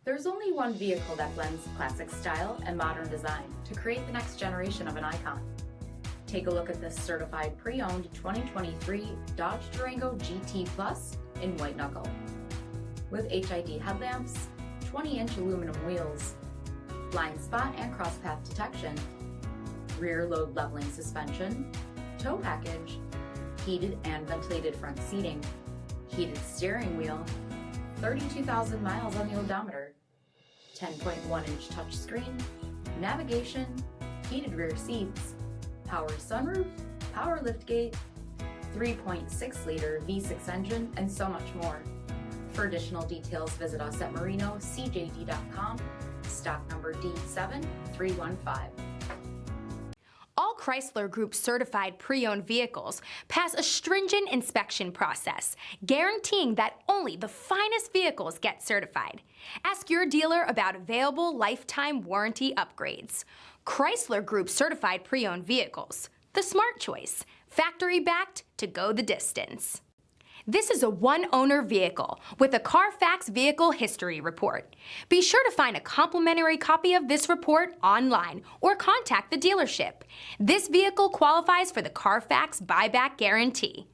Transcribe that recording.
There's only one vehicle that blends classic style and modern design to create the next generation of an icon. Take a look at this certified pre-owned 2023 Dodge Durango GT Plus in white knuckle. With HID headlamps, 20-inch aluminum wheels, blind spot and cross path detection, rear load leveling suspension, tow package, heated and ventilated front seating, heated steering wheel, 32,000 miles on the odometer, 10.1-inch touchscreen, navigation, heated rear seats, power sunroof, power liftgate, 3.6-liter V6 engine, and so much more. For additional details, visit us at marinocjd.com, stock number D7315. All Chrysler Group certified pre-owned vehicles pass a stringent inspection process, guaranteeing that only the finest vehicles get certified. Ask your dealer about available lifetime warranty upgrades. Chrysler Group certified pre-owned vehicles, the smart choice, factory backed to go the distance. This is a one-owner vehicle with a CARFAX Vehicle History Report. Be sure to find a complimentary copy of this report online or contact the dealership. This vehicle qualifies for the CARFAX buyback guarantee.